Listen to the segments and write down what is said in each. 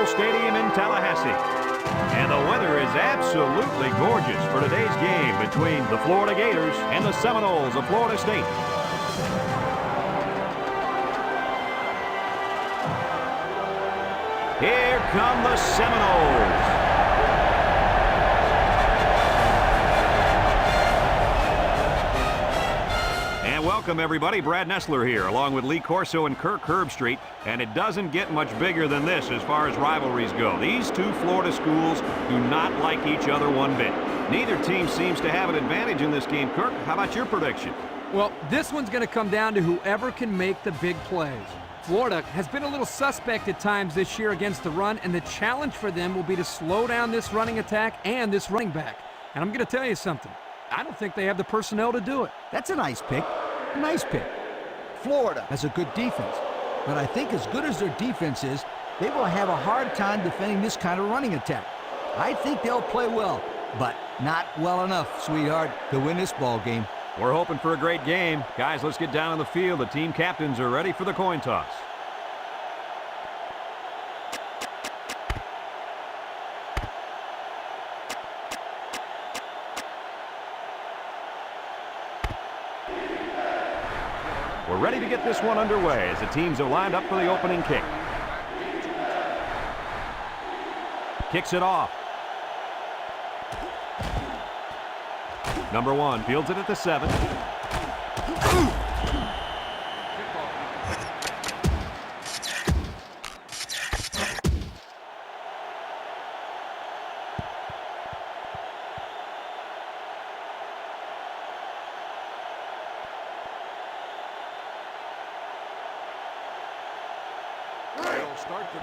Memorial Stadium in Tallahassee. And the weather is absolutely gorgeous for today's game between the Florida Gators and the Seminoles of Florida State. Here come the Seminoles. Welcome, everybody. Brad Nessler here, along with Lee Corso and Kirk Herbstreit. And it doesn't get much bigger than this as far as rivalries go. These two Florida schools do not like each other one bit. Neither team seems to have an advantage in this game. Kirk, how about your prediction? Well, this one's going to come down to whoever can make the big plays. Florida has been a little suspect at times this year against the run, and the challenge for them will be to slow down this running attack and this running back. And I'm going to tell you something. I don't think they have the personnel to do it. That's a nice pick. Nice pick. Florida has a good defense, but I think as good as their defense is, they will have a hard time defending this kind of running attack. I think they'll play well, but not well enough, sweetheart, to win this ball game. We're hoping for a great game. Guys, let's get down on the field. The team captains are ready for the coin toss. We're ready to get this one underway as the teams are lined up for the opening kick. Kicks it off. Number 1 fields it at the 7.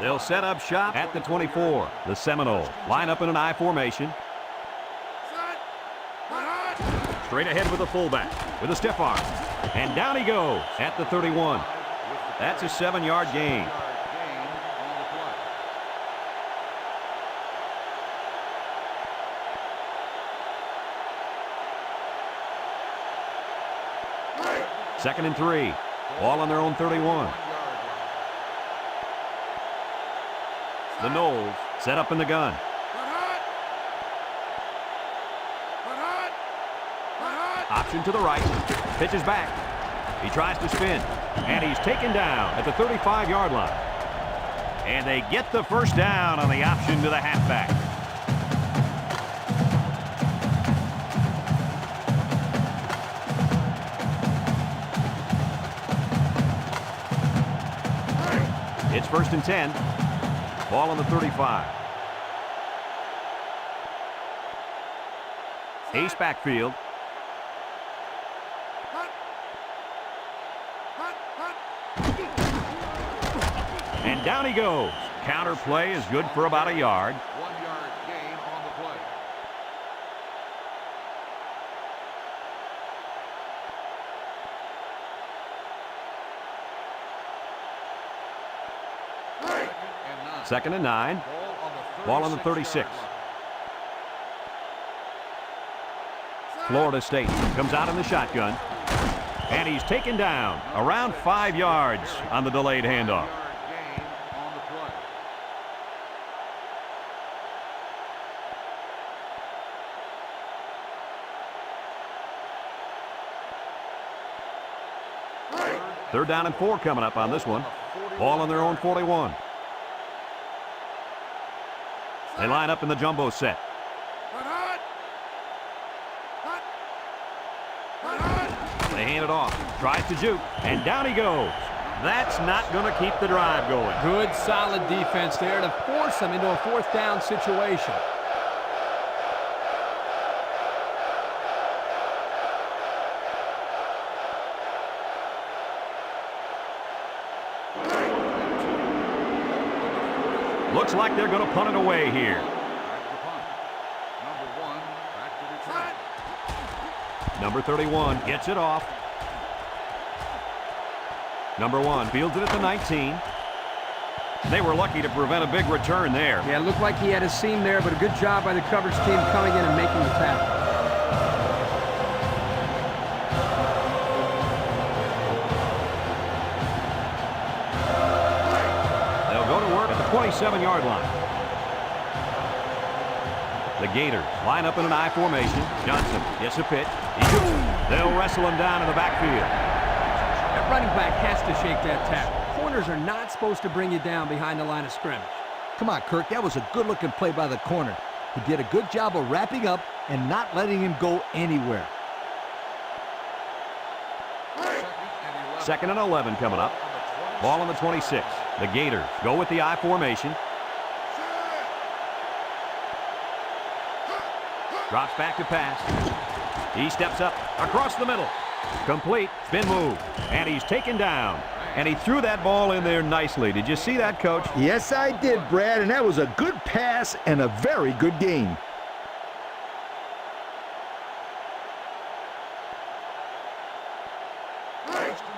They'll set up shop at the 24. The Seminoles line up in an I formation. Straight ahead with the fullback with a stiff arm. And down he goes at the 31. That's a 7-yard gain. Second and 3. Ball on their own 31. The Noles set up in the gun. Option to the right. Pitches back. He tries to spin. And he's taken down at the 35-yard line. And they get the first down on the option to the halfback. It's 1st and 10. Ball on the 35. Ace backfield. And down he goes. Counter play is good for about a yard. 1-yard gain on the play. 2nd and 9. Ball on the 36. Florida State comes out in the shotgun. And he's taken down around 5 yards on the delayed handoff. Third down and 4 coming up on this one. Ball on their own 41. They line up in the jumbo set. They hand it off. Tries to juke. And down he goes. That's not going to keep the drive going. Good, solid defense there to force them into a 4th down situation. Looks like they're going to punt it away here. Number 31 gets it off. Number 1 fields it at the 19. They were lucky to prevent a big return there. Yeah, it looked like he had a seam there, but a good job by the coverage team coming in and making the tackle. 37-yard line. The Gators line up in an I formation. Johnson gets a pitch. They'll wrestle him down in the backfield. That running back has to shake that tackle. Corners are not supposed to bring you down behind the line of scrimmage. Come on, Kirk. That was a good-looking play by the corner. He did a good job of wrapping up and not letting him go anywhere. Second and 11 coming up. Ball on the 26. The Gators go with the I formation. Drops back to pass. He steps up across the middle. Complete. Spin move. And he's taken down. And he threw that ball in there nicely. Did you see that, Coach? Yes, I did, Brad, and that was a good pass and a very good game.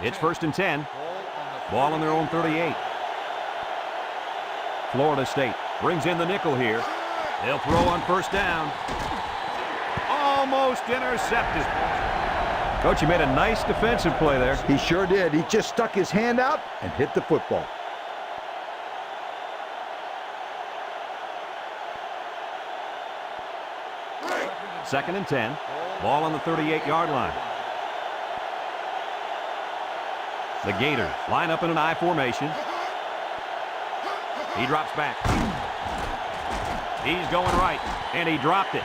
It's first and 10. Ball on their own 38. Florida State brings in the nickel here. They'll throw on first down. Almost intercepted. Coach, he made a nice defensive play there. He sure did. He just stuck his hand out and hit the football. Second and 10. Ball on the 38-yard line. The Gators line up in an I formation. He drops back. He's going right, and he dropped it.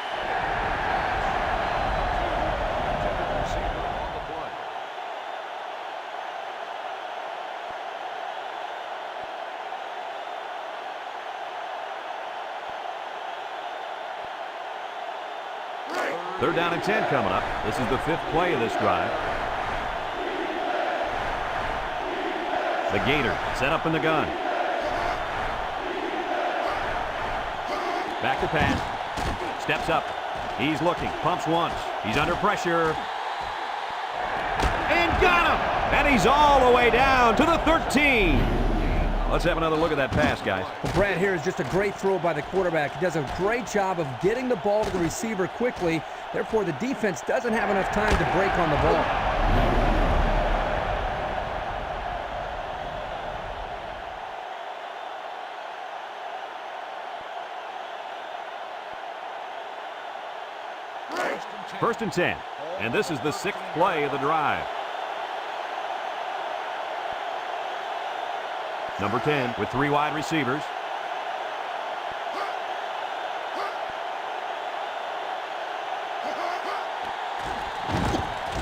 Third down and 10 coming up. This is the 5th play of this drive. The Gator set up in the gun. Back to pass. Steps up. He's looking. Pumps once. He's under pressure. And got him! And he's all the way down to the 13. Let's have another look at that pass, guys. Well, Brad, here is just a great throw by the quarterback. He does a great job of getting the ball to the receiver quickly. Therefore, the defense doesn't have enough time to break on the ball. First and 10. And this is the 6th play of the drive. Number 10 with 3 wide receivers.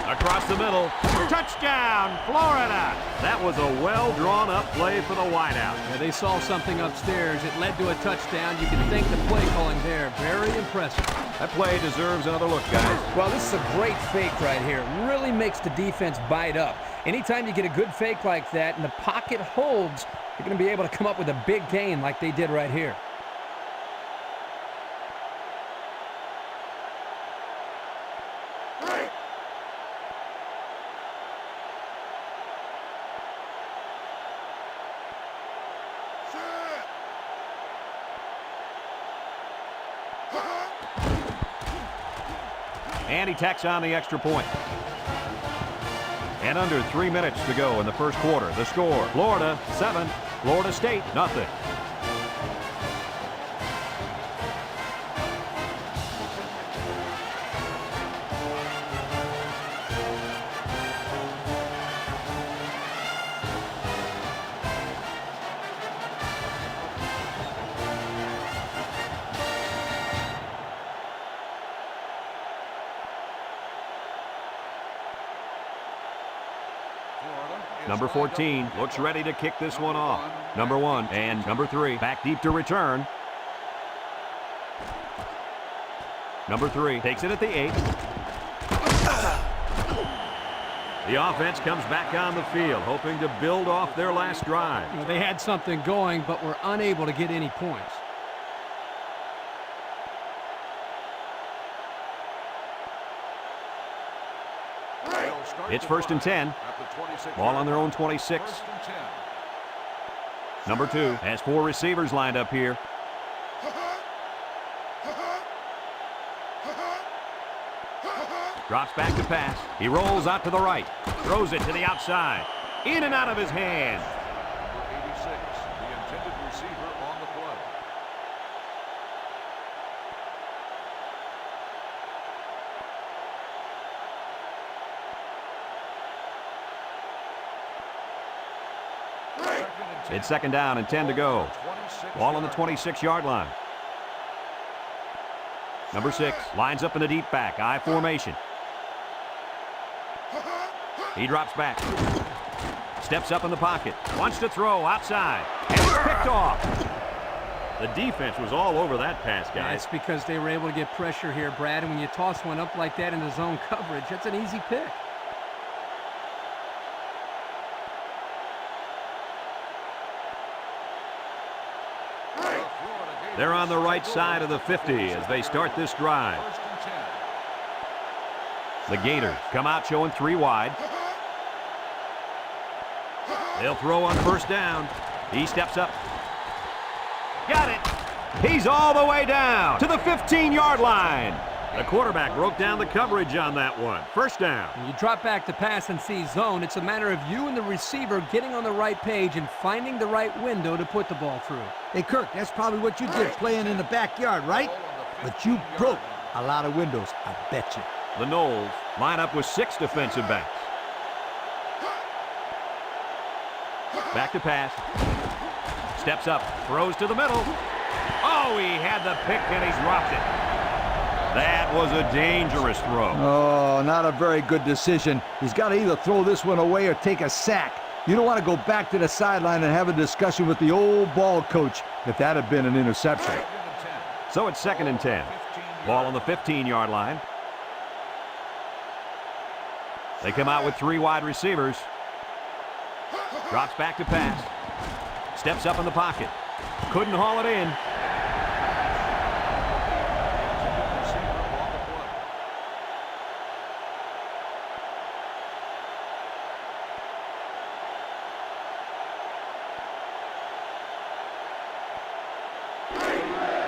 Across the middle. Touchdown, Florida. That was a well-drawn-up play for the wideout. Yeah, they saw something upstairs. It led to a touchdown. You can thank the play calling there. Very impressive. That play deserves another look, guys. Well, this is a great fake right here. It really makes the defense bite up. Anytime you get a good fake like that and the pocket holds, you're going to be able to come up with a big gain like they did right here. And he tacks on the extra point. And under 3 minutes to go in the first quarter. The score, Florida 7, Florida State nothing. Number 14 looks ready to kick this one off. Number 1 and number 3 back deep to return. Number 3 takes it at the 8. The offense comes back on the field, hoping to build off their last drive. You know, they had something going, but were unable to get any points. It's first and 10. Ball on their own 26. Number 2 has 4 receivers lined up here. Drops back to pass. He rolls out to the right. Throws it to the outside. In and out of his hands. Number 86, the intended receiver on the play. It's second down and 10 to go. Ball on the 26-yard line. Number 6 lines up in the deep back, I formation. He drops back. Steps up in the pocket. Wants to throw outside. And it's picked off. The defense was all over that pass, guys. That's because they were able to get pressure here, Brad. And when you toss one up like that into zone coverage, that's an easy pick. They're on the right side of the 50 as they start this drive. The Gators come out showing 3 wide. They'll throw on first down. He steps up. Got it. He's all the way down to the 15-yard line. The quarterback broke down the coverage on that one. First down. When you drop back to pass and see zone, it's a matter of you and the receiver getting on the right page and finding the right window to put the ball through. Hey, Kirk, that's probably what you did playing in the backyard, right? But you broke a lot of windows, I bet you. The Noles line up with 6 defensive backs. Back to pass. Steps up, throws to the middle. Oh, he had the pick and he dropped it. That was a dangerous throw. Oh, not a very good decision. He's got to either throw this one away or take a sack. You don't want to go back to the sideline and have a discussion with the old ball coach if that had been an interception. So it's second and 10. Ball on the 15-yard line. They come out with 3 wide receivers. Drops back to pass. Steps up in the pocket. Couldn't haul it in.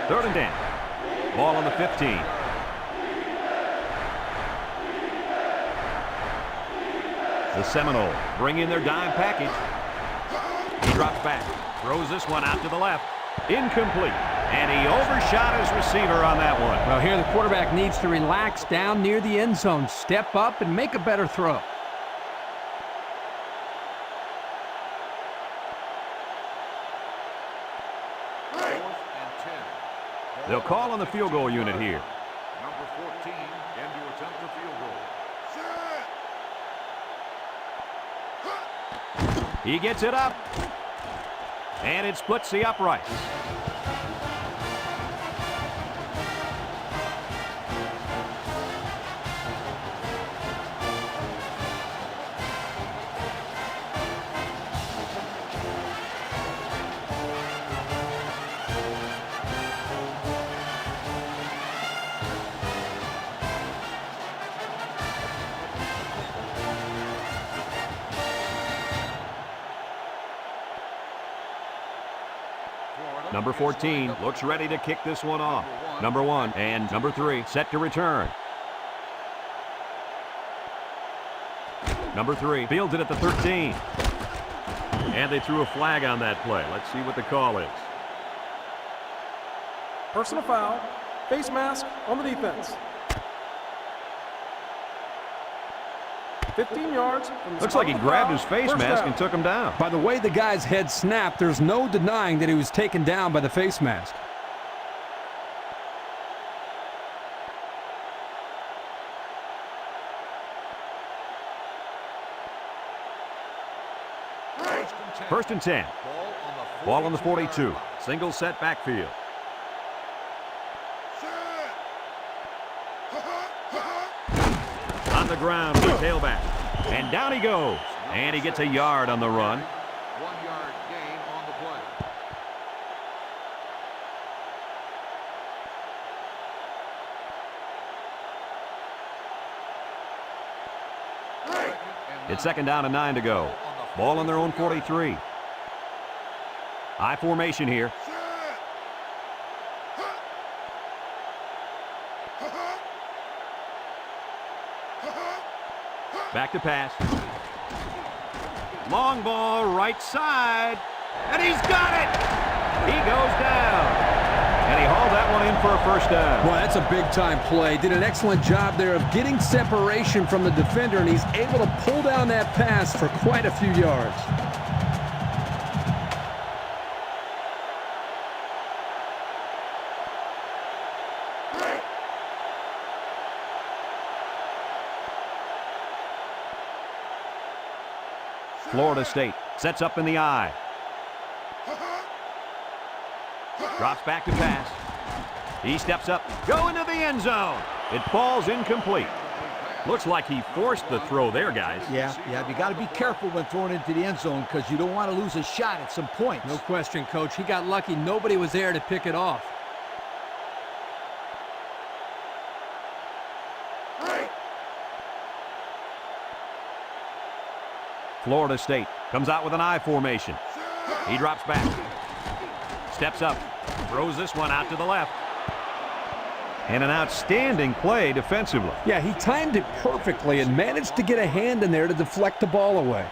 Third and 10. Ball on the 15. The Seminoles bring in their dime package. He drops back, throws this one out to the left. Incomplete. And he overshot his receiver on that one. Well, here the quarterback needs to relax down near the end zone, step up, and make a better throw. They'll call on the field goal unit here. Number 14, and to attempt the field goal. He gets it up. And it splits the uprights. Number 14 looks ready to kick this one off. Number 1 and number 3 set to return. Number 3 fields it at the 13. And they threw a flag on that play. Let's see what the call is. Personal foul, face mask on the defense. 15 yards. Looks like he grabbed his face mask and took him down. By the way the guy's head snapped, there's no denying that he was taken down by the face mask. First and 10. Ball on the 42. Single set backfield. On the ground with the tailback. And down he goes. And he gets a yard on the run. 1-yard gain on the play. It's second down and 9 to go. Ball on their own 43. I formation here. Back to pass. Long ball, right side. And he's got it! He goes down. And he hauled that one in for a first down. Well, that's a big-time play. Did an excellent job there of getting separation from the defender, and he's able to pull down that pass for quite a few yards. Florida State sets up in the I. Drops back to pass. He steps up, go into the end zone. It falls incomplete. Looks like he forced the throw there, guys. Yeah, you got to be careful when throwing into the end zone because you don't want to lose a shot at some points. No question, Coach. He got lucky. Nobody was there to pick it off. Florida State comes out with an I formation. He drops back. Steps up. Throws this one out to the left. And an outstanding play defensively. Yeah, he timed it perfectly and managed to get a hand in there to deflect the ball away.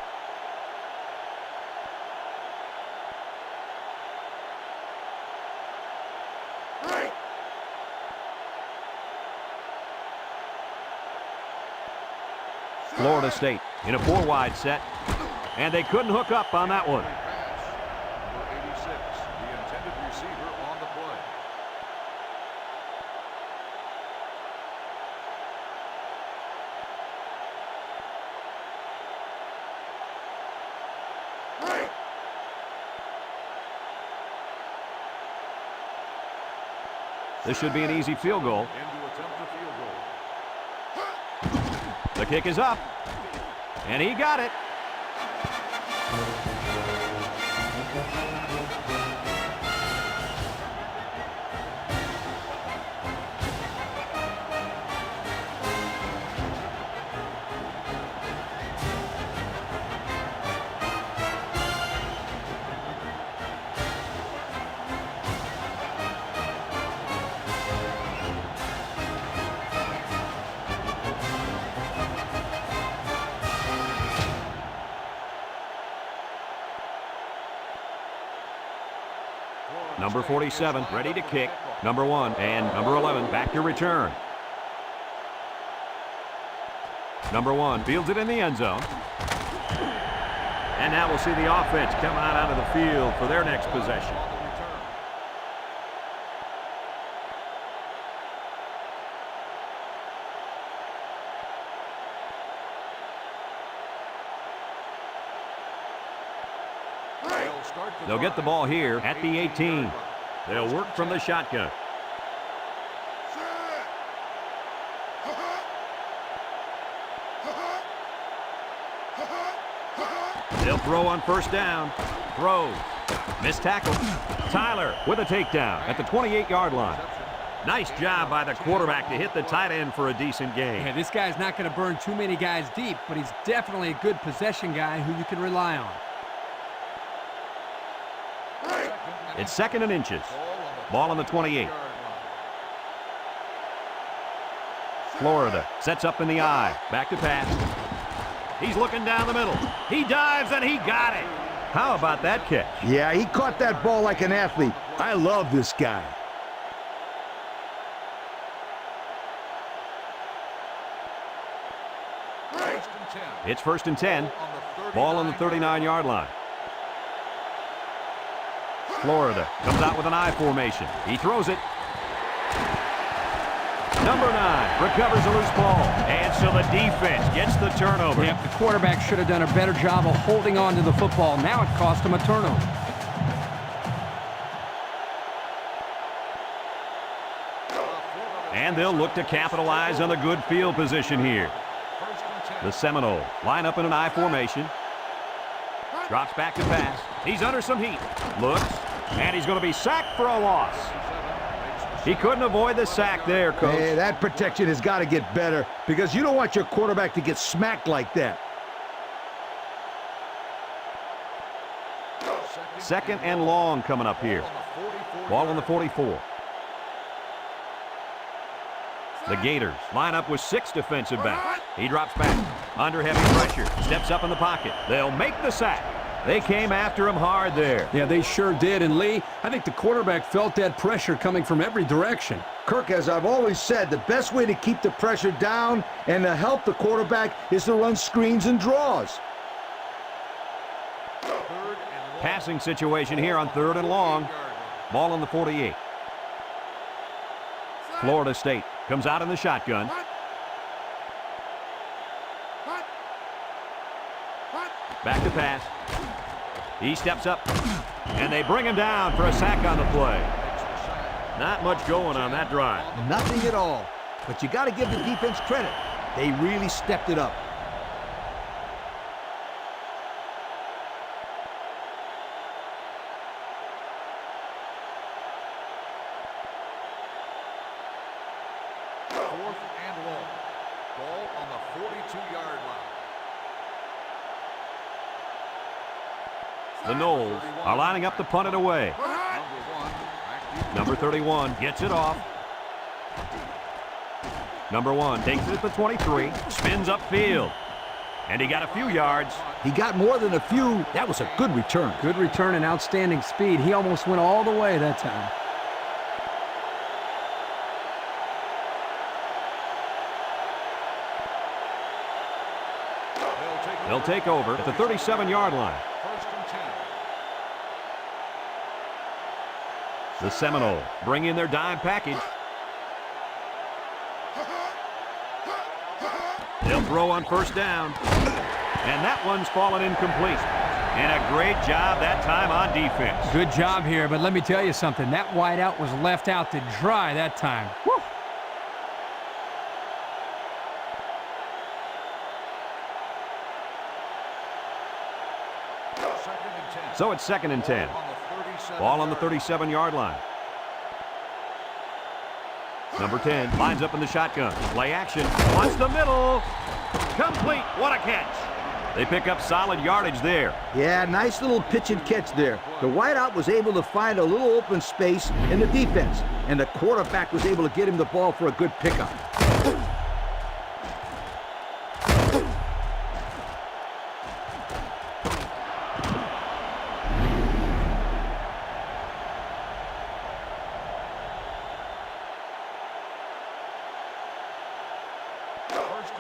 Florida State in a 4-wide set. And they couldn't hook up on that one. Number 86, the intended receiver on the play. This should be an easy field goal. In to attempt the field goal. The kick is up. And he got it. Number 47, ready to kick. Number 1 and number 11 back to return. Number 1 fields it in the end zone. And now we'll see the offense come out of the field for their next possession. They'll get the ball here at the 18. They'll work from the shotgun. They'll throw on first down. Throws. Missed tackle. Tyler with a takedown at the 28-yard line. Nice job by the quarterback to hit the tight end for a decent gain. Yeah, this guy's not going to burn too many guys deep, but he's definitely a good possession guy who you can rely on. It's 2nd and inches. Ball on the 28. Florida sets up in the I. Back to pass. He's looking down the middle. He dives and he got it. How about that catch? Yeah, he caught that ball like an athlete. I love this guy. It's 1st and 10. Ball on the 39-yard line. Florida comes out with an I formation. He throws it. Number 9 recovers a loose ball. And so the defense gets the turnover. Yep, the quarterback should have done a better job of holding on to the football. Now it cost him a turnover. And they'll look to capitalize on the good field position here. The Seminoles line up in an I formation. Drops back to pass. He's under some heat. Looks. And he's going to be sacked for a loss. He couldn't avoid the sack there, Coach. Hey, that protection has got to get better because you don't want your quarterback to get smacked like that. 2nd and long coming up here. Ball on the 44. The Gators line up with 6 defensive backs. He drops back. Under heavy pressure. Steps up in the pocket. They'll make the sack. They came after him hard there. Yeah, they sure did. And Lee, I think the quarterback felt that pressure coming from every direction. Kirk, as I've always said, the best way to keep the pressure down and to help the quarterback is to run screens and draws. Passing situation here on 3rd and long. Ball on the 48. Florida State comes out in the shotgun. Back to pass. He steps up, and they bring him down for a sack on the play. Not much going on that drive. Nothing at all. But you got to give the defense credit. They really stepped it up. Fourth and long. Ball on the 42-yard line. The Noles are lining up to punt it away. Number 31 gets it off. Number 1 takes it at the 23, spins upfield, and he got a few yards. He got more than a few. That was a good return. Good return and outstanding speed. He almost went all the way that time. They'll take over at the 37-yard line. First and 10. The Seminoles bring in their dime package. They'll throw on first down. And that one's fallen incomplete. And a great job that time on defense. Good job here, but let me tell you something. That wideout was left out to dry that time. Woo! Second and 10. So it's 2nd and 10. Ball on the 37-yard line. Number 10 lines up in the shotgun. Play action. Wants the middle. Complete. What a catch. They pick up solid yardage there. Yeah, nice little pitch and catch there. The wideout was able to find a little open space in the defense, and the quarterback was able to get him the ball for a good pickup.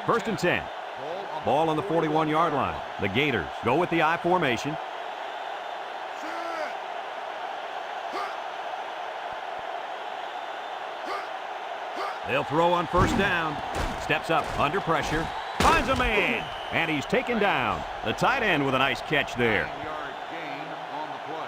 First and 10. Ball on the 41-yard line. The Gators go with the I formation. They'll throw on first down. Steps up under pressure. Finds a man. And he's taken down. The tight end with a nice catch there. 9-yard gain on the play.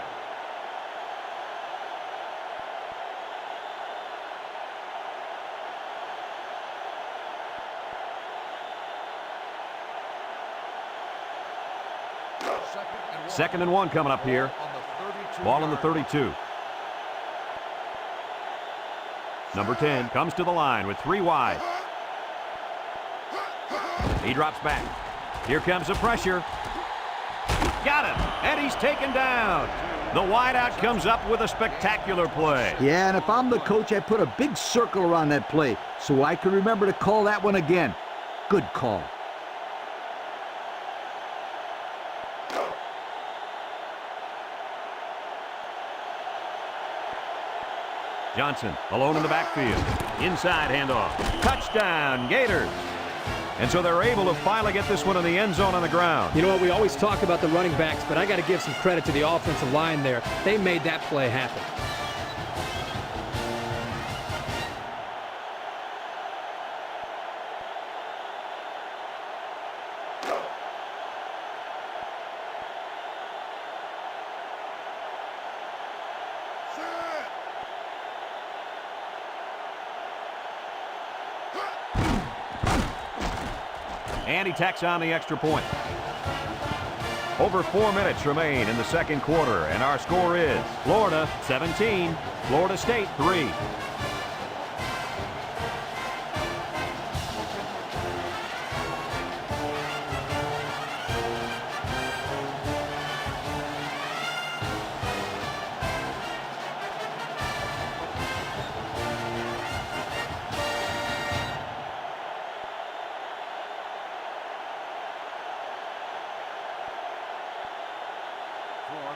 Second and 1 coming up here. Ball on the 32. Number 10 comes to the line with 3 wide. He drops back. Here comes the pressure. Got him, and he's taken down. The wideout comes up with a spectacular play. Yeah, and if I'm the coach, I put a big circle around that play so I can remember to call that one again. Good call. Johnson alone in the backfield. Inside handoff. Touchdown, Gators. And so they're able to finally get this one in the end zone on the ground. You know what, we always talk about the running backs, but I got to give some credit to the offensive line there. They made that play happen. And he tacks on the extra point. Over 4 minutes remain in the second quarter, and our score is Florida 17, Florida State 3.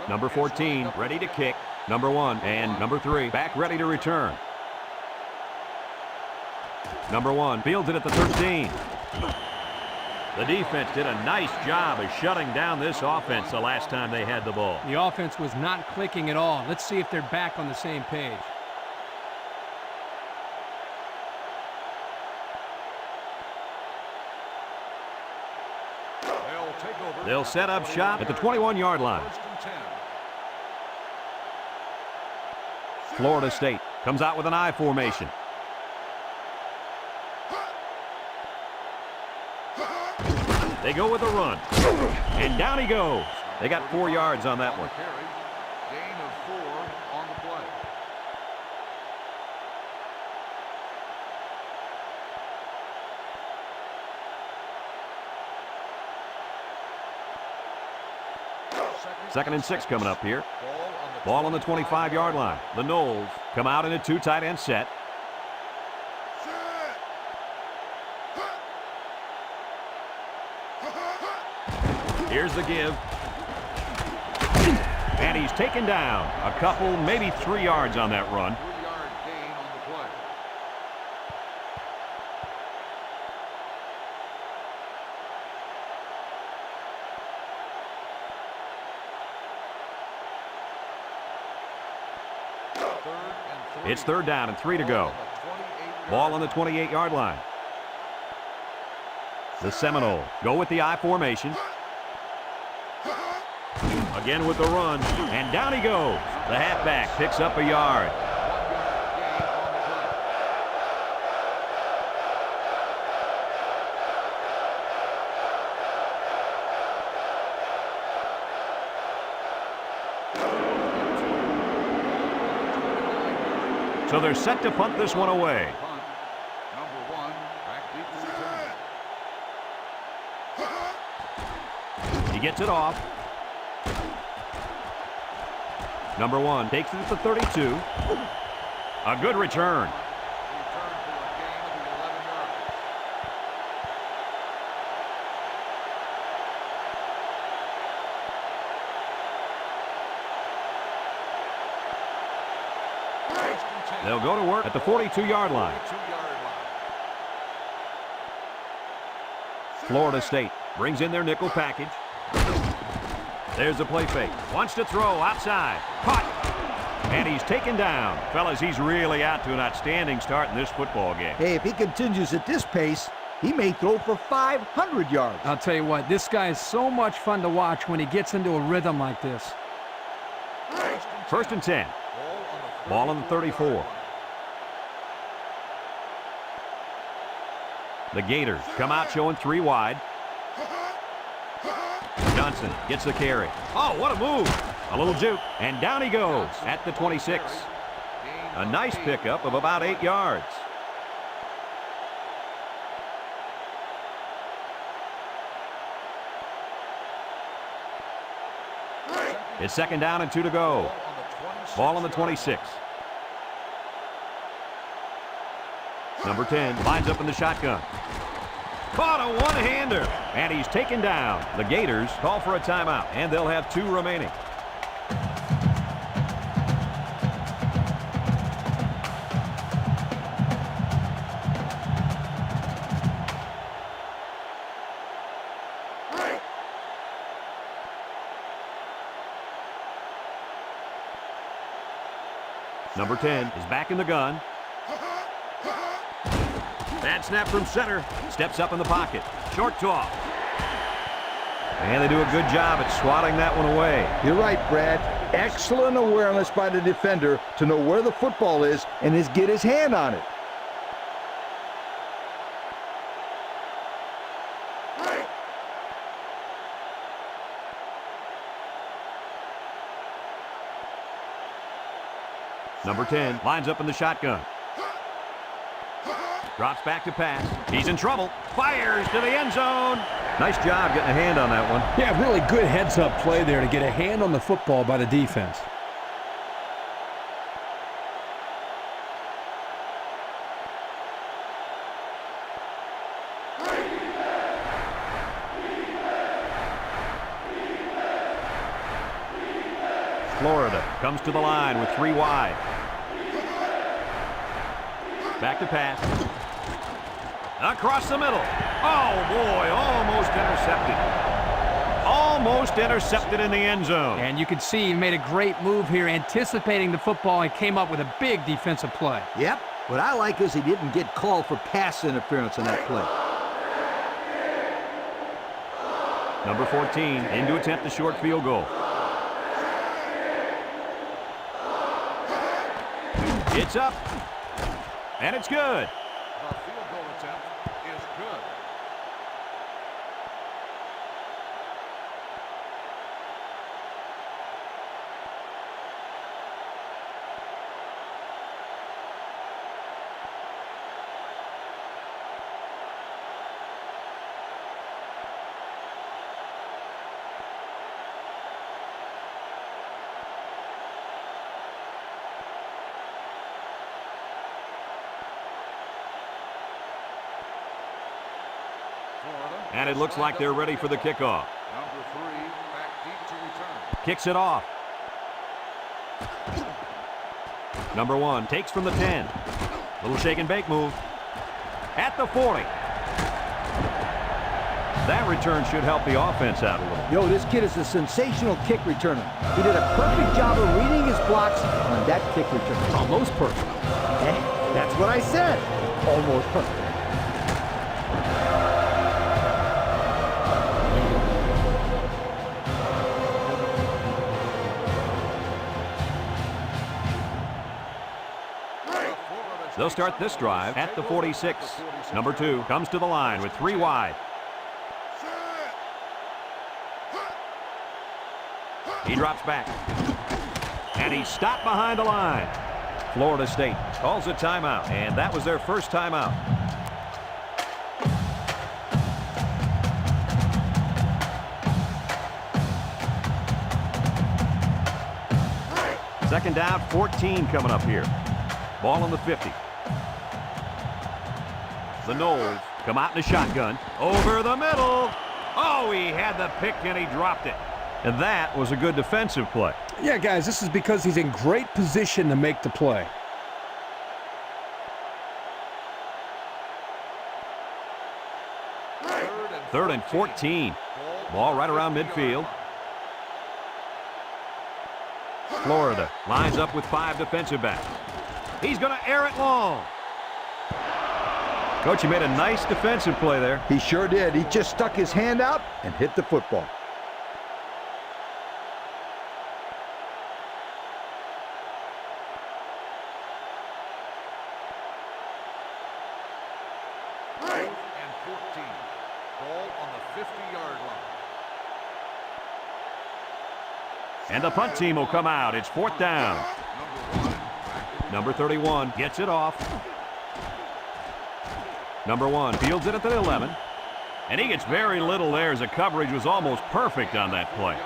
Number 14 ready to kick. Number 1 and number 3 back ready to return. Number 1 fields it at the 13. The defense did a nice job of shutting down this offense the last time they had the ball. The offense was not clicking at all. Let's see if they're back on the same page. take over. They'll set up shop at the 21-yard line. First and 10. Florida State comes out with an I formation. They go with a run. And down he goes. They got 4 yards on that one. Carry. Gain of 4 on the play. Second and 6 coming up here. Ball on the 25-yard line. The Noles come out in a 2 tight end set. Here's the give. And he's taken down. A couple, maybe 3 yards on that run. 3-yard gain on the play. It's 3rd down and 3 to go. Ball on the 28-yard line. The Seminoles go with the I formation. Again with the run, and down he goes. The halfback picks up a yard. 1-yard gain on the play. So they're set to punt this one away. Punt. Number 1, back deep to return. He gets it off. Number 1 takes it at the 32. A good return. Return for a gain of 11 yards. First and 10. They'll go to work at the 42-yard line. 42-yard line. Florida State brings in their nickel package. There's a play fake. Wants to throw outside. Caught. And he's taken down. Fellas, he's really out to an outstanding start in this football game. Hey, if he continues at this pace, he may throw for 500 yards. I'll tell you what, this guy is so much fun to watch when he gets into a rhythm like this. First and 10. Ball on the 34. The Gators come out showing 3 wide. Johnson gets the carry. Oh, what a move. A little juke, and down he goes at the 26. A nice pickup of about 8 yards. It's 2nd down and 2 to go. Ball on the 26. Number 10 lines up in the shotgun. Caught a one-hander, and he's taken down. The Gators call for a timeout, and they'll have 2 remaining. Number 10 is back in the gun. Bad snap from center. Steps up in the pocket. Short toss. And they do a good job at swatting that one away. You're right, Brad. Excellent awareness by the defender to know where the football is and get his hand on it. Number 10 lines up in the shotgun. Drops back to pass. He's in trouble. Fires to the end zone. Nice job getting a hand on that one. Yeah, really good heads-up play there to get a hand on the football by the defense. Florida comes to the line with 3 wide. Back to pass. Across the middle. Oh, boy, almost intercepted. Almost intercepted in the end zone. And you can see he made a great move here, anticipating the football, and came up with a big defensive play. Yep. What I like is he didn't get called for pass interference on that play. Number 14 in to attempt the short field goal. It's up, and it's good. The field goal attempt is good. And it looks like they're ready for the kickoff. Number 3 back deep to return. Kicks it off. Number 1 takes from the 10. Little shake and bake move. At the 40. That return should help the offense out a little. Yo, this kid is a sensational kick returner. He did a perfect job of reading his blocks on that kick return. Almost perfect. That's what I said. Almost perfect. They'll start this drive at the 46. Number 2 comes to the line with 3 wide. He drops back. And he's stopped behind the line. Florida State calls a timeout, and that was their first timeout. Second down, 14 coming up here. Ball on the 50. The Noles come out in a shotgun. Over the middle. Oh, he had the pick and he dropped it. And that was a good defensive play. Yeah, guys, this is because he's in great position to make the play. Third and 14. Ball right around midfield. Florida lines up with 5 defensive backs. He's going to air it long. Coach, he made a nice defensive play there. He sure did. He just stuck his hand out and hit the football. And 14. Ball on the 50-yard line. And the punt team will come out. It's 4th down. Number 31 gets it off. Number 1 fields it at the 11. And he gets very little there as the coverage was almost perfect on that play.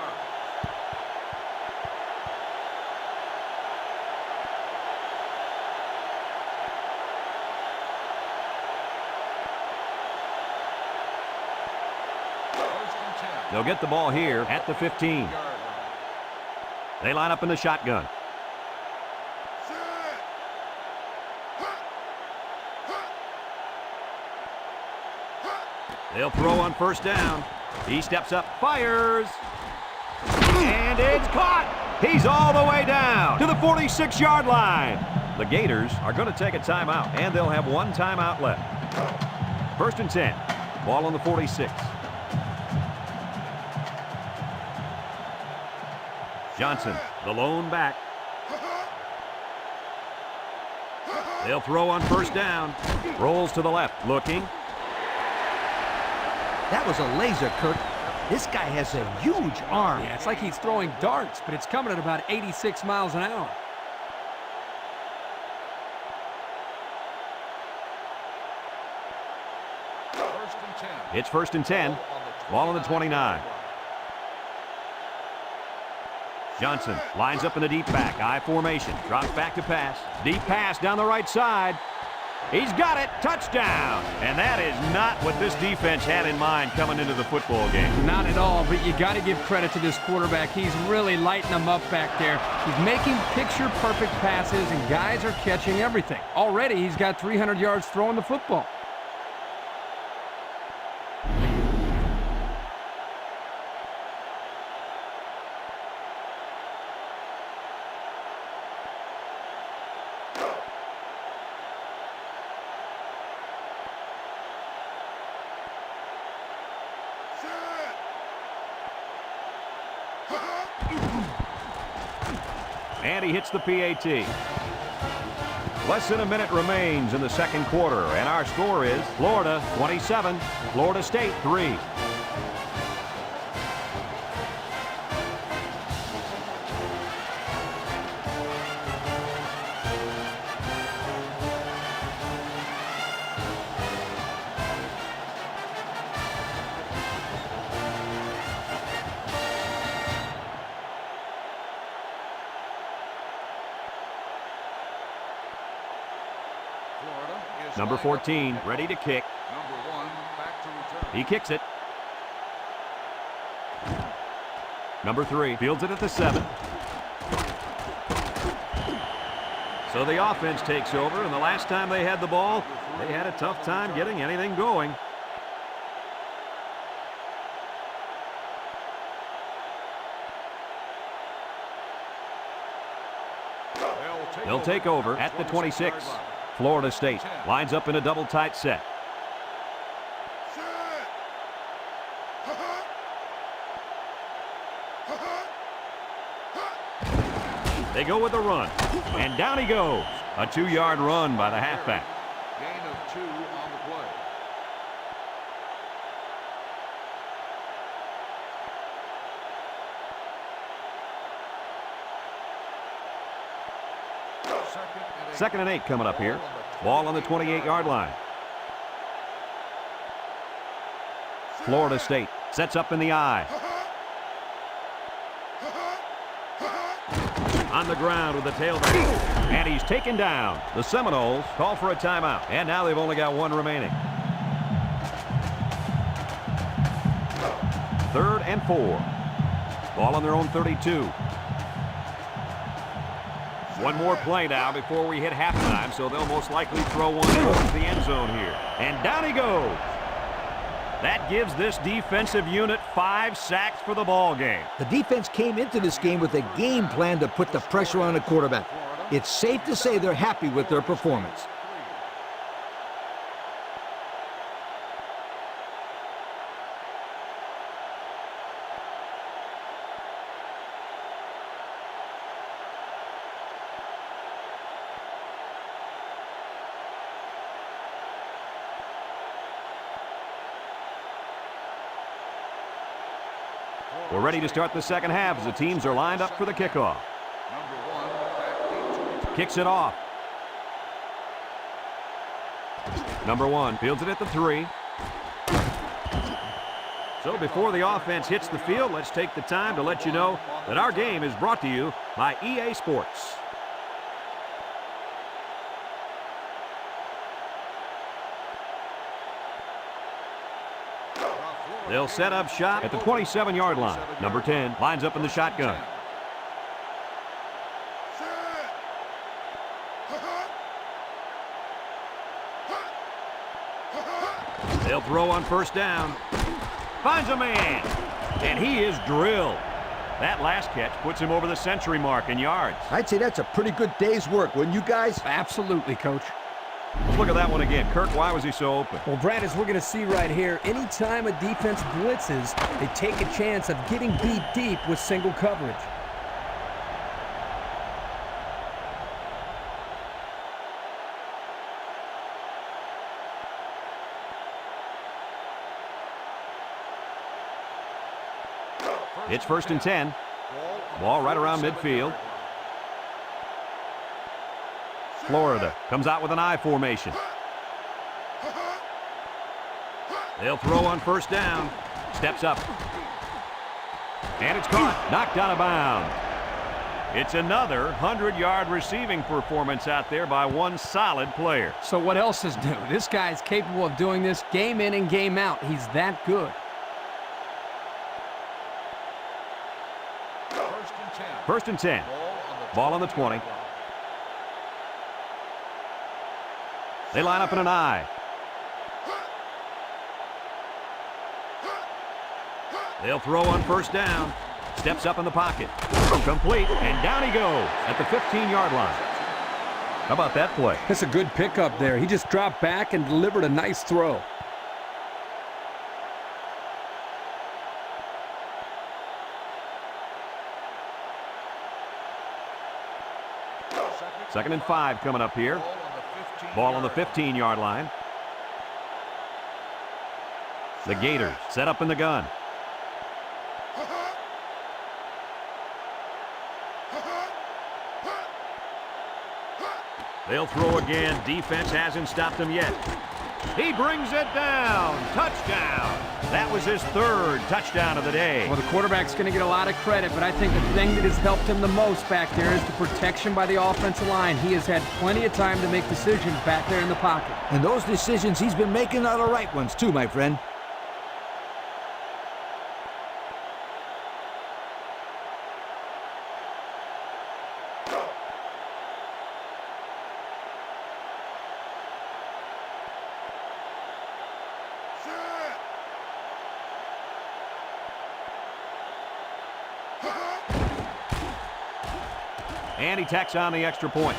They'll get the ball here at the 15. They line up in the shotgun. They'll throw on first down. He steps up, fires. And it's caught. He's all the way down to the 46-yard line. The Gators are going to take a timeout, and they'll have 1 timeout left. 1st and 10. Ball on the 46. Johnson, the lone back. They'll throw on first down. Rolls to the left, looking. That was a laser, Kirk. This guy has a huge arm. Yeah, it's like he's throwing darts, but it's coming at about 86 miles an hour. It's 1st and 10. Ball on the 29. Johnson lines up in the deep back. I formation. Drops back to pass. Deep pass down the right side. He's got it. Touchdown. And that is not what this defense had in mind coming into the football game. Not at all, but you got to give credit to this quarterback. He's really lighting them up back there. He's making picture-perfect passes, and guys are catching everything. Already, he's got 300 yards throwing the football. And he hits the PAT. Less than a minute remains in the second quarter, and our score is Florida 27, Florida State 3. Number 14, ready to kick. Number 1, back to return. He kicks it. Number 3 fields it at the 7. So the offense takes over, and the last time they had the ball, they had a tough time getting anything going. They'll take over at the 26. Florida State lines up in a double tight set. They go with the run, and down he goes. A 2-yard run by the halfback. Gain of 2 on the play. Second and 8 coming up here. Ball on the 28-yard line. Florida State sets up in the I. On the ground with the tailback. And he's taken down. The Seminoles call for a timeout. And now they've only got 1 remaining. 3rd and 4. Ball on their own 32. One more play now before we hit halftime, so they'll most likely throw one towards the end zone here. And down he goes. That gives this defensive unit 5 sacks for the ball game. The defense came into this game with a game plan to put the pressure on the quarterback. It's safe to say they're happy with their performance. We're ready to start the second half as the teams are lined up for the kickoff. Kicks it off. Number 1 fields it at the 3. So before the offense hits the field, let's take the time to let you know that our game is brought to you by EA Sports. They'll set up shop at the 27-yard line. Number 10 lines up in the shotgun. They'll throw on first down. Finds a man. And he is drilled. That last catch puts him over the century mark in yards. I'd say that's a pretty good day's work, wouldn't you guys? Absolutely, Coach. Let's look at that one again. Kirk, why was he so open? Well, Brad, as we're going to see right here, anytime a defense blitzes, they take a chance of getting beat deep with single coverage. It's 1st and 10. Ball right around midfield. Florida comes out with an I formation. They'll throw on first down. Steps up. And it's caught. Knocked out of bounds. It's another 100-yard receiving performance out there by one solid player. So what else is new? This guy's capable of doing this game in and game out. He's that good. 1st and 10. Ball on the 20. They line up in an I. They'll throw on first down. Steps up in the pocket. Complete, and down he goes at the 15-yard line. How about that play? That's a good pickup there. He just dropped back and delivered a nice throw. 2nd and 5 coming up here. Ball on the 15-yard line. The Gators set up in the gun. They'll throw again. Defense hasn't stopped him yet. He brings it down. Touchdown. That was his 3rd touchdown of the day. Well, the quarterback's going to get a lot of credit, but I think the thing that has helped him the most back there is the protection by the offensive line. He has had plenty of time to make decisions back there in the pocket. And those decisions he's been making are the right ones, too, my friend. And he tacks on the extra point.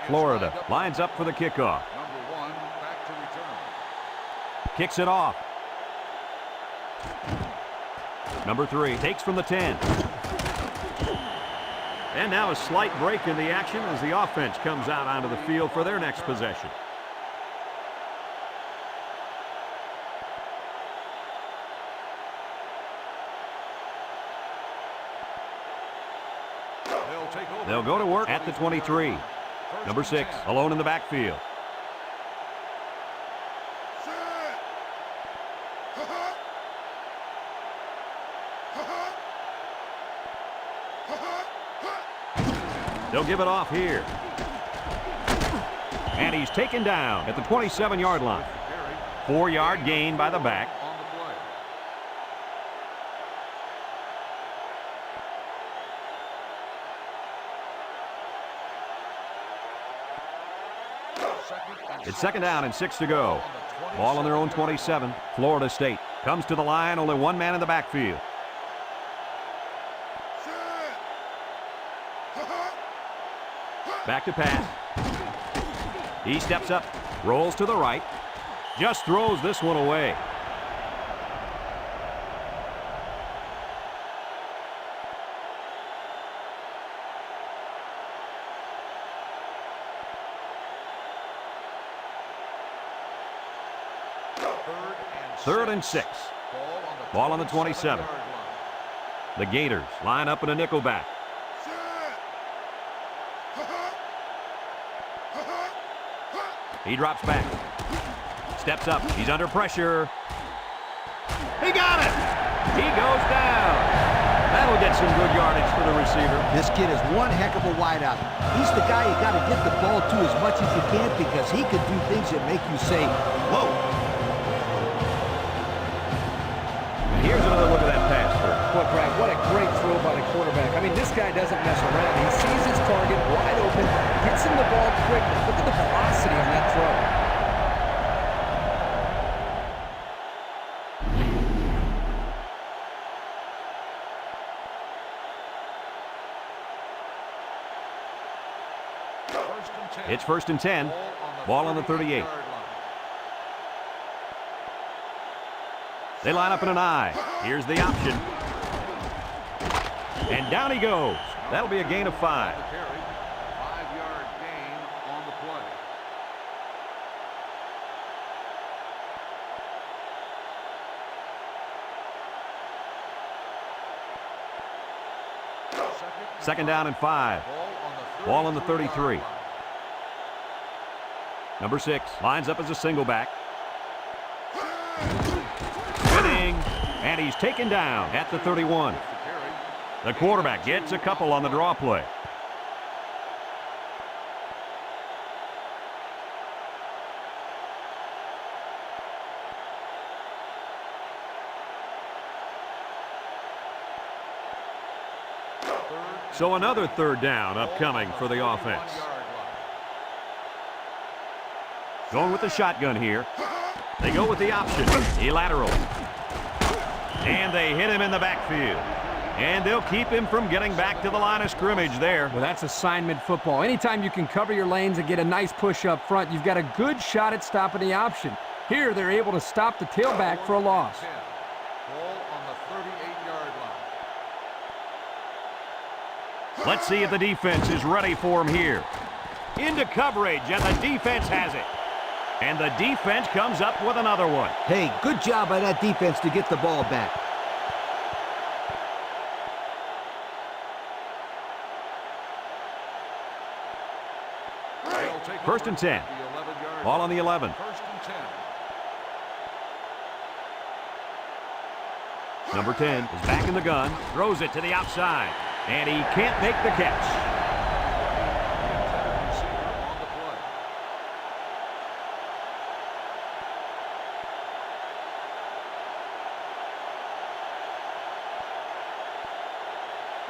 Florida lines up for the kickoff. Number 1 back to return. Kicks it off. Number 3 takes from the 10. And now a slight break in the action as the offense comes out onto the field for their next possession. They'll go to work at the 23. Number 6, alone in the backfield. They'll give it off here. And he's taken down at the 27-yard line. 4-yard gain by the back. On the play. It's 2nd down and 6 to go. Ball on their own 27. Florida State comes to the line, only one man in the backfield. Back to pass. He steps up, rolls to the right, just throws this one away. Third and 6. Ball on the 27. The Gators line up in a nickel back. He drops back. Steps up. He's under pressure. He got it! He goes down. That'll get some good yardage for the receiver. This kid is one heck of a wideout. He's the guy you got to get the ball to as much as you can because he could do things that make you say, whoa. Here's another look at that pass through. Boy, Brad, what a great throw by the quarterback. I mean, this guy doesn't mess around. He sees his target wide open, gets him the ball quickly. Look at the velocity on that throw. It's 1st and 10. Ball on the 38. They line up in an I. Here's the option. And down he goes. That'll be a gain of 5. 5-yard gain on the play. Second down and 5. Ball on the 33. Number 6 lines up as a single back. Spinning, and he's taken down at the 31. The quarterback gets a couple on the draw play. So another third down upcoming for the offense. Going with the shotgun here. They go with the option. He laterals. And they hit him in the backfield. And they'll keep him from getting back to the line of scrimmage there. Well, that's assignment football. Anytime you can cover your lanes and get a nice push up front, you've got a good shot at stopping the option. Here, they're able to stop the tailback for a loss. Ball on the 38-yard line. Let's see if the defense is ready for him here. Into coverage, and the defense has it. And the defense comes up with another one. Hey, good job by that defense to get the ball back. First and 10. Ball on the 11. First and 10. Number 10 is back in the gun, throws it to the outside, and he can't make the catch. Receiver on the play.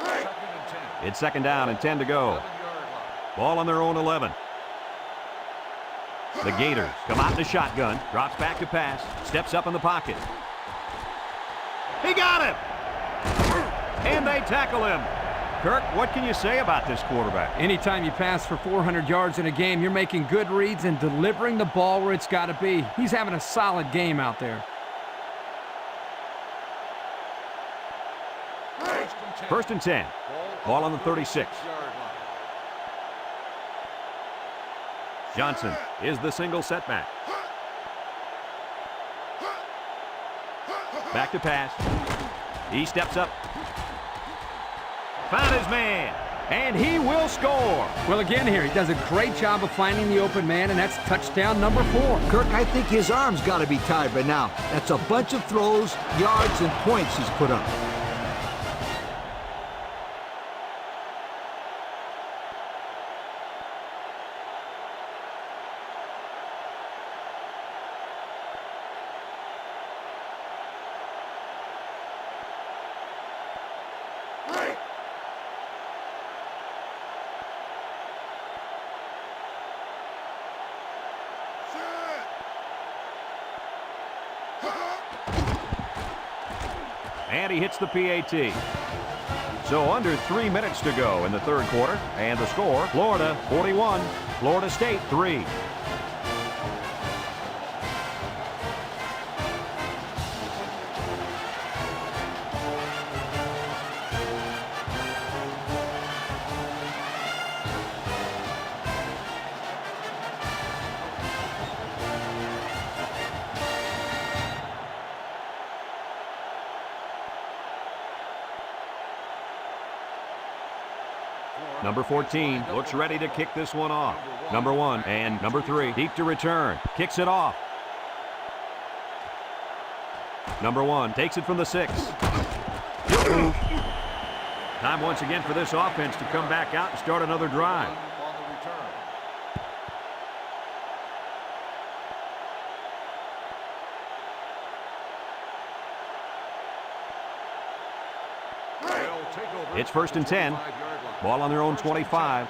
Second and 10. It's second down and 10 to go. 11-yard line. Ball on their own 11. The Gators come out in the shotgun, drops back to pass, steps up in the pocket. He got him! And they tackle him. Kirk, what can you say about this quarterback? Anytime you pass for 400 yards in a game, you're making good reads and delivering the ball where it's got to be. He's having a solid game out there. First and 10. Ball on the 36. Johnson is the single setback. Back to pass. He steps up. Found his man. And he will score. Well, again here, he does a great job of finding the open man, and that's touchdown number 4. Kirk, I think his arm's got to be tired by now. That's a bunch of throws, yards, and points he's put up. And he hits the PAT. So under 3 minutes to go in the third quarter. And the score, Florida 41, Florida State 3. Number 14 looks ready to kick this one off. Number 1 and number 3 deep to return. Kicks it off. Number 1 takes it from the 6. Time once again for this offense to come back out and start another drive. On the return. They'll take over. It's first and 10. Ball on their own 25.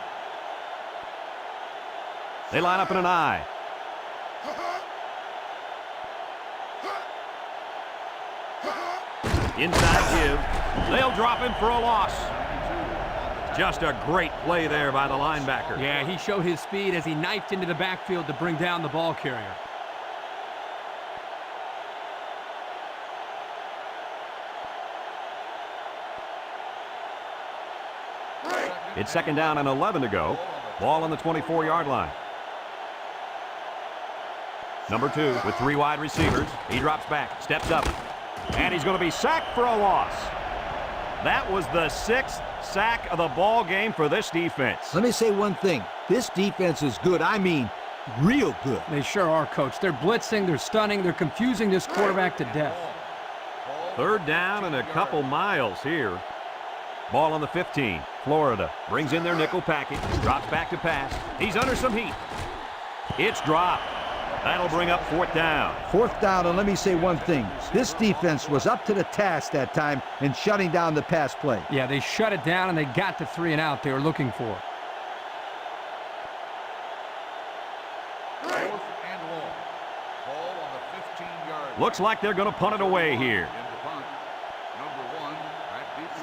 They line up in an I. Inside give. They'll drop him for a loss. Just a great play there by the linebacker. Yeah, he showed his speed as he knifed into the backfield to bring down the ball carrier. It's second down and 11 to go. Ball on the 24-yard line. Number 2 with 3 wide receivers. He drops back, steps up, and he's going to be sacked for a loss. That was the 6th sack of the ball game for this defense. Let me say one thing. This defense is good. I mean, real good. They sure are, Coach. They're blitzing, they're stunning, they're confusing this quarterback to death. Third down and a couple miles here. Ball on the 15. Florida brings in their nickel package, drops back to pass. He's under some heat. It's dropped. That'll bring up 4th down. 4th down, and let me say one thing. This defense was up to the task that time in shutting down the pass play. Yeah, they shut it down, and they got the 3 and out they were looking for. 4th and long. Ball on the 15-yard line. Looks like they're going to punt it away here. In the punt, number 1 at deep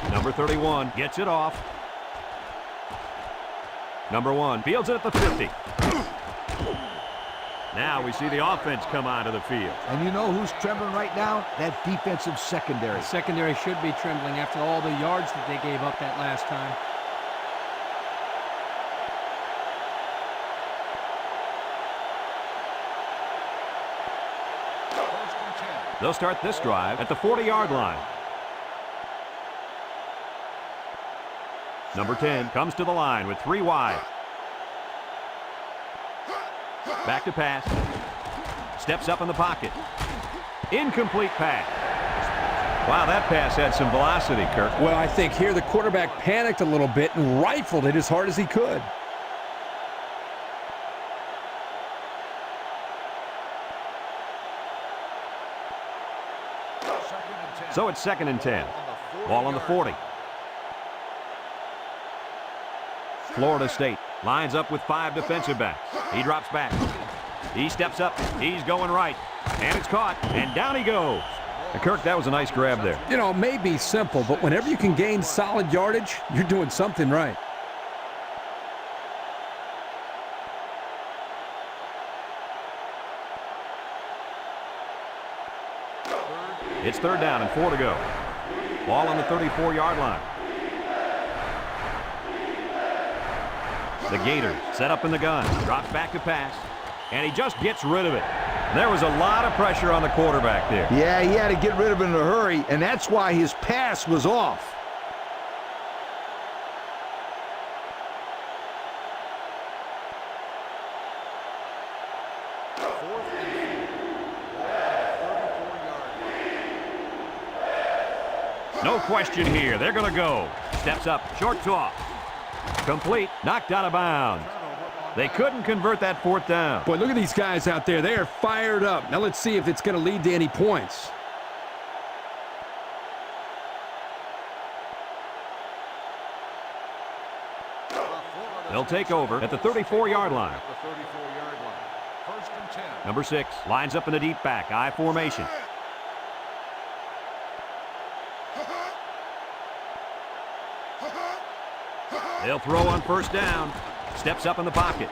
return. Number 31 gets it off. Number 1 fields it at the 50. Now we see the offense come onto the field. And you know who's trembling right now? That defensive secondary. The secondary should be trembling after all the yards that they gave up that last time. They'll start this drive at the 40-yard line. Number 10 comes to the line with 3 wide. Back to pass. Steps up in the pocket. Incomplete pass. Wow, that pass had some velocity, Kirk. Well, I think here the quarterback panicked a little bit and rifled it as hard as he could. So it's 2nd and 10. Ball on the 40. Florida State lines up with 5 defensive backs. He drops back. He steps up. He's going right. And it's caught. And down he goes. And Kirk, that was a nice grab there. You know, it may be simple, but whenever you can gain solid yardage, you're doing something right. It's 3rd down and 4 to go. Ball on the 34-yard line. The Gators set up in the gun. Drops back to pass. And he just gets rid of it. There was a lot of pressure on the quarterback there. Yeah, he had to get rid of it in a hurry, and that's why his pass was off. No question here. They're going to go. Steps up. Short toss. Complete. Knocked out of bounds. They couldn't convert that 4th down. Boy, look at these guys out there. They are fired up. Now let's see if it's going to lead to any points. They'll take over at the 34-yard line. At the 34-yard line. 1st and 10. Number 6 lines up in a deep back. I formation. They'll throw on 1st down. Steps up in the pocket.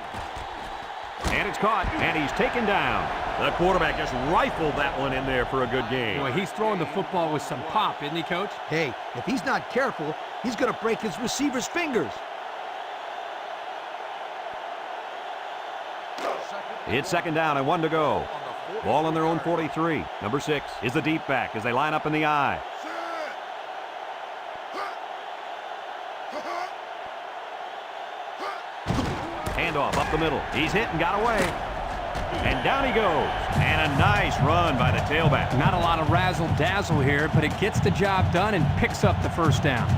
And it's caught. And he's taken down. The quarterback just rifled that one in there for a good game. Boy, he's throwing the football with some pop, isn't he, Coach? Hey, if he's not careful, he's going to break his receiver's fingers. It's 2nd down and 1 to go. Ball on their own 43. Number 6 is the deep back as they line up in the I. Handoff up the middle. He's hit and got away. And down he goes. And a nice run by the tailback. Not a lot of razzle-dazzle here, but it gets the job done and picks up the 1st down.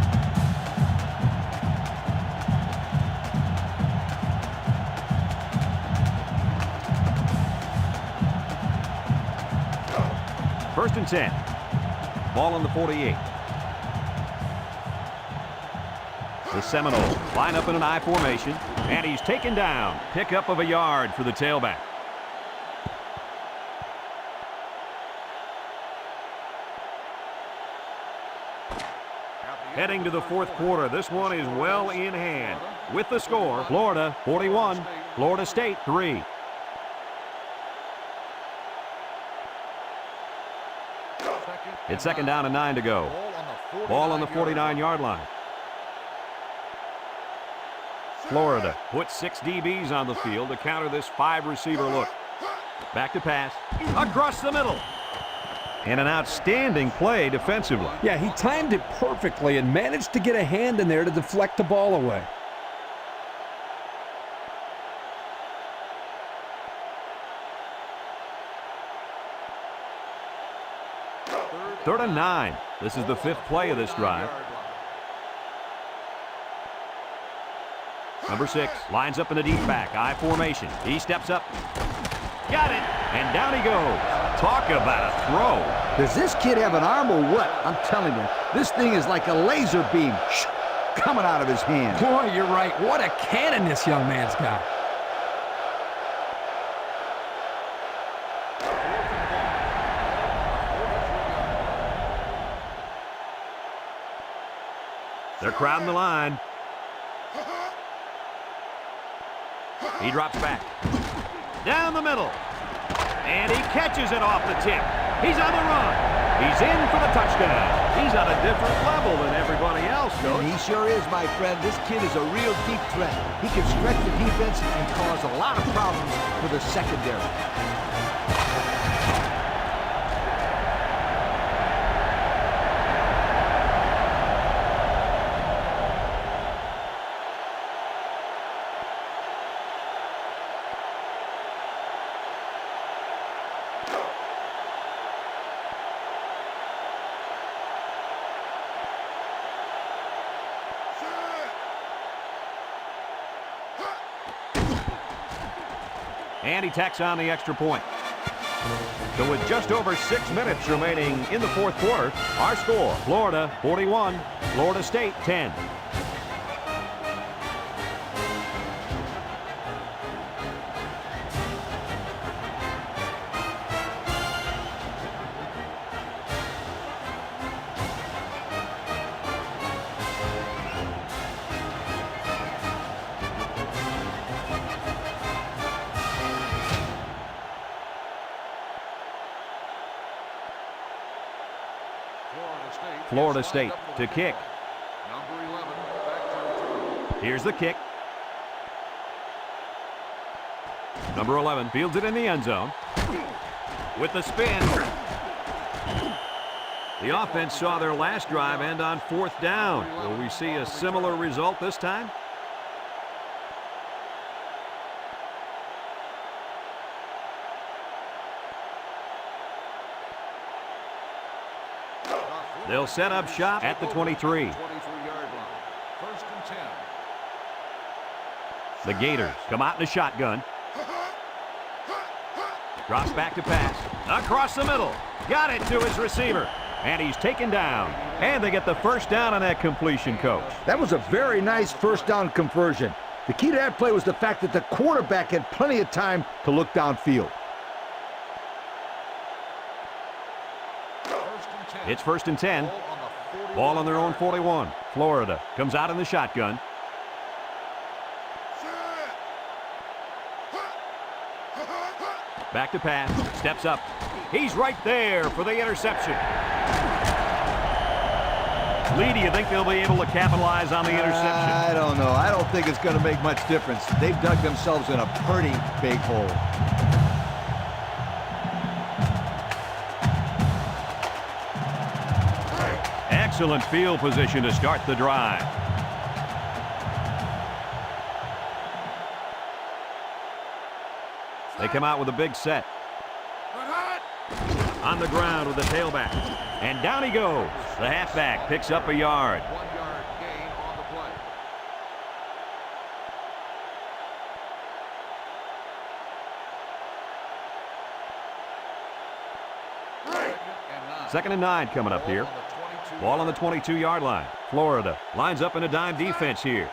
First and 10. Ball on the 48. The Seminoles line up in an I formation, and he's taken down. Pickup of a yard for the tailback. Heading to the 4th quarter, this one is well in hand. With the score, Florida 41, Florida State 3. It's 2nd down and 9 to go. Ball on the 49-yard line. Florida puts 6 DBs on the field to counter this 5-receiver look. Back to pass. Across the middle. And an outstanding play defensively. Yeah, he timed it perfectly and managed to get a hand in there to deflect the ball away. Third and 9. This is the 5th play of this drive. Number 6 lines up in the deep back, I formation. He steps up. Got it, and down he goes. Talk about a throw. Does this kid have an arm or what? I'm telling you, this thing is like a laser beam coming out of his hand. Boy, you're right. What a cannon this young man's got. They're crowding the line. He drops back. Down the middle. And he catches it off the tip. He's on the run. He's in for the touchdown. He's on a different level than everybody else, Coach. And he sure is, my friend. This kid is a real deep threat. He can stretch the defense and cause a lot of problems for the secondary. And he tacks on the extra point. So with just over 6 minutes remaining in the fourth quarter, our score, Florida 41, Florida State 10. Florida State to kick. Number 11, back to Here's the kick. Number 11 fields it in the end zone. With the spin. The offense saw their last drive end on 4th down. Will we see a similar result this time? They'll set up shop at the 23. 23-yard line. First and 10. The Gators come out in a shotgun. Drops back to pass. Across the middle. Got it to his receiver. And he's taken down. And they get the first down on that completion, Coach. That was a very nice first down conversion. The key to that play was the fact that the quarterback had plenty of time to look downfield. It's first and 10. Ball on their own 41. Florida comes out in the shotgun. Back to pass. Steps up. He's right there for the interception. Lee, do you think they'll be able to capitalize on the interception? I don't know. I don't think it's going to make much difference. They've dug themselves in a pretty big hole. Excellent field position to start the drive. They come out with a big set. On the ground with the tailback. And down he goes. The halfback picks up a yard. 1-yard gain on the play. Second and 9 coming up here. Ball on the 22-yard line. Florida lines up in a dime defense here.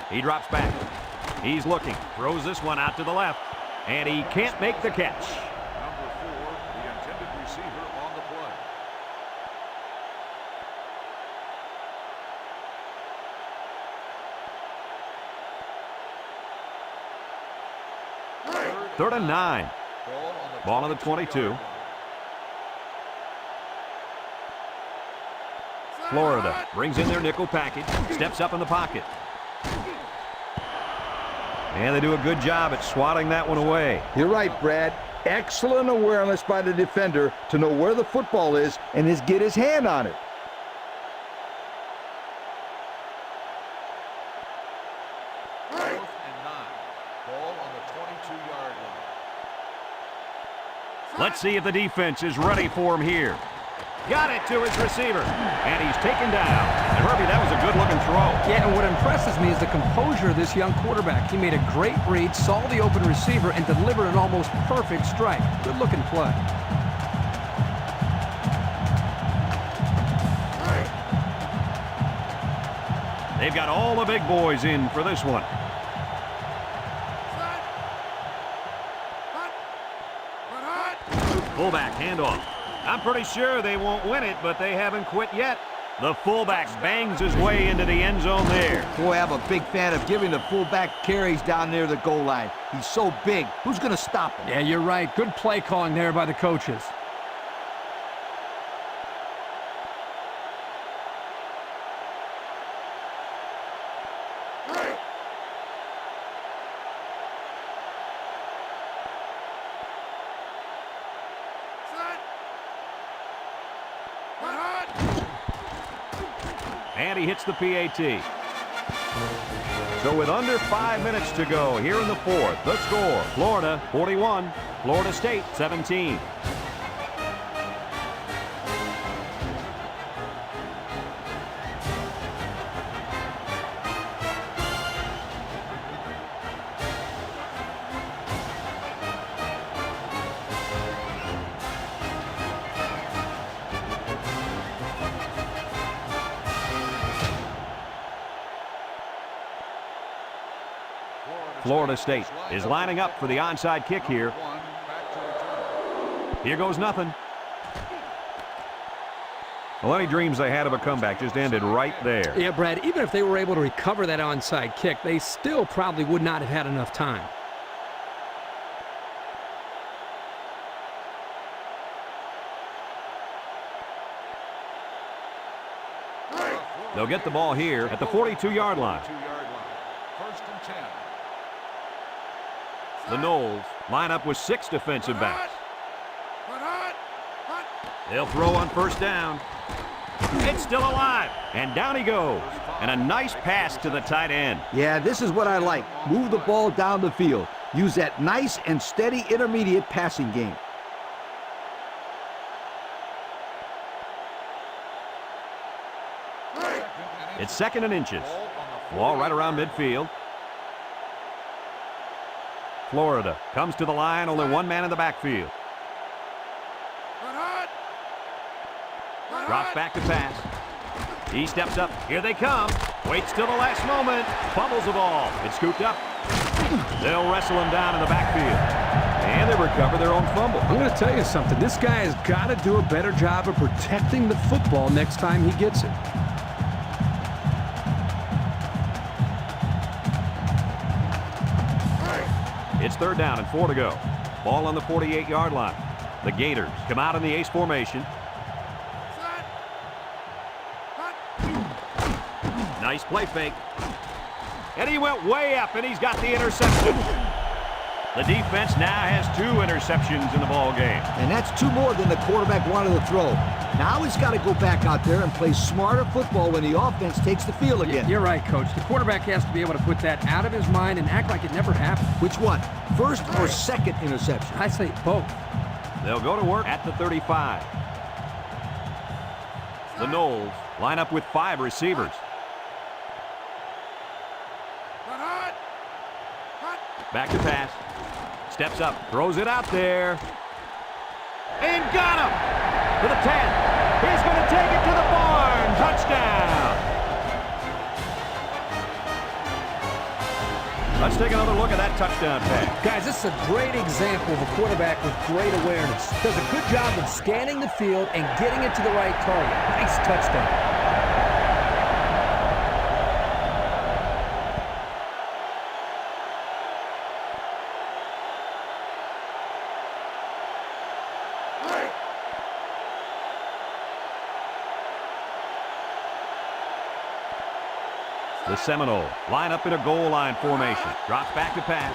He drops back. He's looking. Throws this one out to the left. And he can't make the catch. Number 4, the intended receiver on the play. Third and 9. Ball on the 22. Florida brings in their nickel package. Steps up in the pocket. And they do a good job at swatting that one away. You're right, Brad. Excellent awareness by the defender to know where the football is and get his hand on it. Fourth and 9. Ball on the 22-yard line. Let's see if the defense is ready for him here. Got it to his receiver. And he's taken down. And Herbie, that was a good-looking throw. Yeah, and what impresses me is the composure of this young quarterback. He made a great read, saw the open receiver, and delivered an almost perfect strike. Good-looking play. They've got all the big boys in for this one. Fullback handoff. I'm pretty sure they won't win it, but they haven't quit yet. The fullback bangs his way into the end zone there. Boy, I'm a big fan of giving the fullback carries down near the goal line. He's so big. Who's going to stop him? Yeah, you're right. Good play calling there by the coaches. And he hits the PAT. So with under 5 minutes to go here in the fourth, the score, Florida 41, Florida State 17. Florida State is lining up for the onside kick here. Here goes nothing. Well, any dreams they had of a comeback just ended right there. Yeah, Brad, even if they were able to recover that onside kick, they still probably would not have had enough time. They'll get the ball here at the 42-yard line. First and 10. The Noles line up with 6 defensive backs. They'll throw on first down. It's still alive, and down he goes. And a nice pass to the tight end. Yeah, this is what I like. Move the ball down the field. Use that nice and steady intermediate passing game. It's second and inches. Ball right around midfield. Florida comes to the line, only one man in the backfield. Drops back to pass. He steps up. Here they come. Waits till the last moment. Fumbles the ball. It's scooped up. They'll wrestle him down in the backfield. And they recover their own fumble. I'm going to tell you something. This guy has got to do a better job of protecting the football next time he gets it. It's third down and 4 to go. Ball on the 48-yard line. The Gators come out in the ace formation. Nice play fake. And he went way up, and he's got the interception. The defense now has 2 interceptions in the ball game. And that's 2 more than the quarterback wanted to throw. Now he's got to go back out there and play smarter football when the offense takes the field again. You're right, Coach. The quarterback has to be able to put that out of his mind and act like it never happened. Which one? First or second interception? I say both. They'll go to work at the 35. The Noles line up with 5 receivers. Back to pass. Steps up, throws it out there. And got him! To the 10. He's going to take it to the barn. Touchdown! Let's take another look at that touchdown pass. Guys, this is a great example of a quarterback with great awareness. Does a good job of scanning the field and getting it to the right target. Nice touchdown. The Seminoles line up in a goal line formation. Drops back to pass.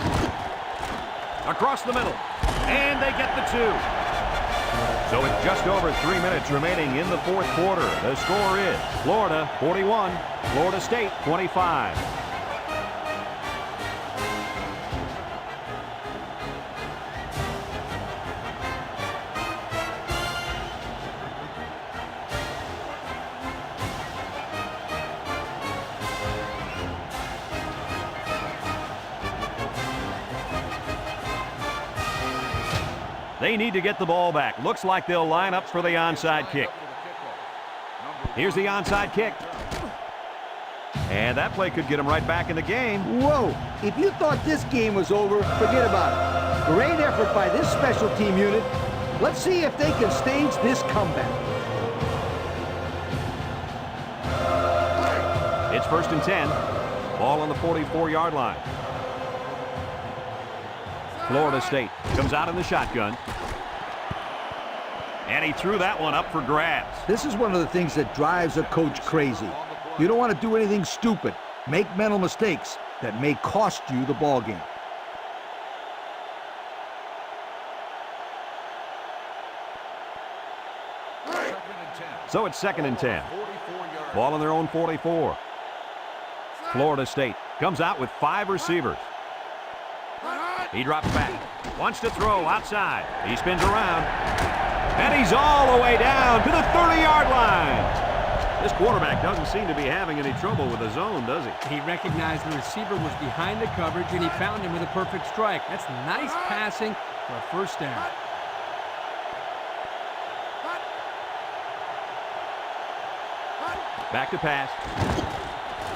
Across the middle. And they get the 2. So with just over 3 minutes remaining in the fourth quarter, the score is Florida 41, Florida State 25. They need to get the ball back. Looks like they'll line up for the onside kick. Here's the onside kick. And that play could get them right back in the game. Whoa, if you thought this game was over, forget about it. Great effort by this special team unit. Let's see if they can stage this comeback. It's 1st and 10. Ball on the 44-yard line. Florida State comes out in the shotgun. And he threw that one up for grabs. This is one of the things that drives a coach crazy. You don't want to do anything stupid. Make mental mistakes that may cost you the ball game. So it's 2nd and 10. Ball on their own 44. Florida State comes out with 5 receivers. He drops back. Wants to throw outside. He spins around. And he's all the way down to the 30-yard line. This quarterback doesn't seem to be having any trouble with the zone, does he? He recognized the receiver was behind the coverage, and he found him with a perfect strike. That's nice passing for a first down. Back to pass.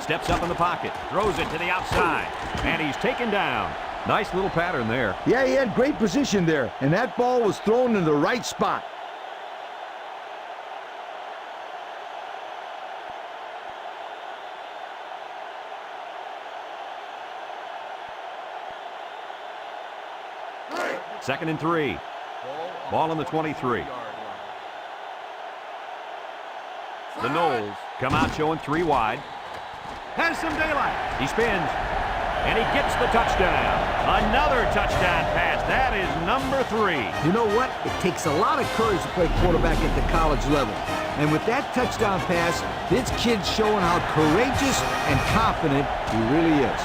Steps up in the pocket. Throws it to the outside. And he's taken down. Nice little pattern there. Yeah, he had great position there, and that ball was thrown in the right spot. Second and 3. Ball on the 23. The Noles come out showing 3 wide. Has some daylight. He spins. And he gets the touchdown. Another touchdown pass. That is number 3. You know what? It takes a lot of courage to play quarterback at the college level. And with that touchdown pass, this kid's showing how courageous and confident he really is.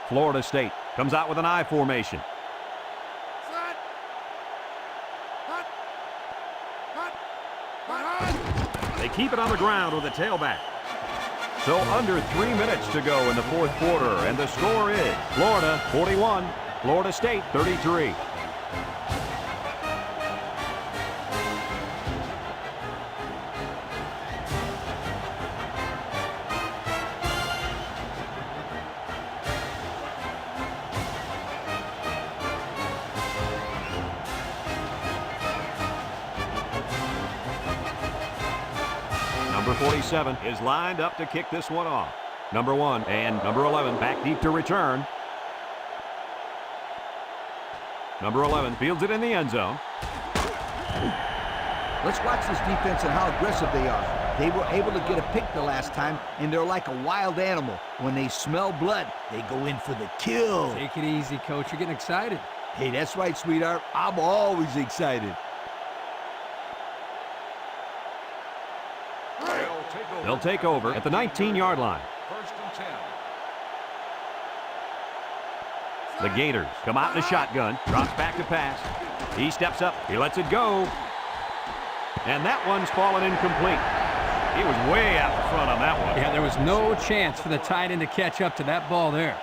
Florida State comes out with an I formation. They keep it on the ground with a tailback. So under 3 minutes to go in the 4th quarter, and the score is Florida 41, Florida State 33. Number 47 is lined up to kick this one off. Number 1 and number 11 back deep to return. Number 11 fields it in the end zone. Let's watch this defense and how aggressive they are. They were able to get a pick the last time, and they're like a wild animal. When they smell blood, they go in for the kill. Take it easy, Coach. You're getting excited. Hey, that's right, sweetheart. I'm always excited. They'll take over at the 19-yard line. 1st and 10. The Gators come out in a shotgun, drops back to pass. He steps up, he lets it go. And that one's fallen incomplete. He was way out in front on that one. Yeah, there was no chance for the tight end to catch up to that ball there.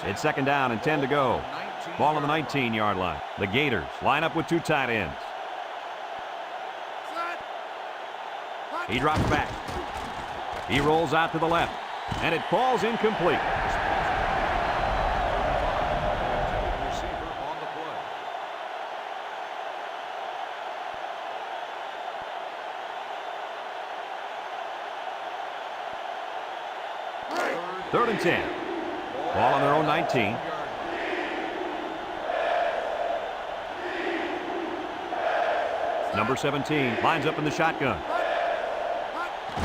It's 2nd down and 10 to go. Ball on the 19-yard line. The Gators line up with 2 tight ends. He drops back. He rolls out to the left. And it falls incomplete. Receiver on the play. 3rd and 10. Ball on their own 19. Number 17 lines up in the shotgun.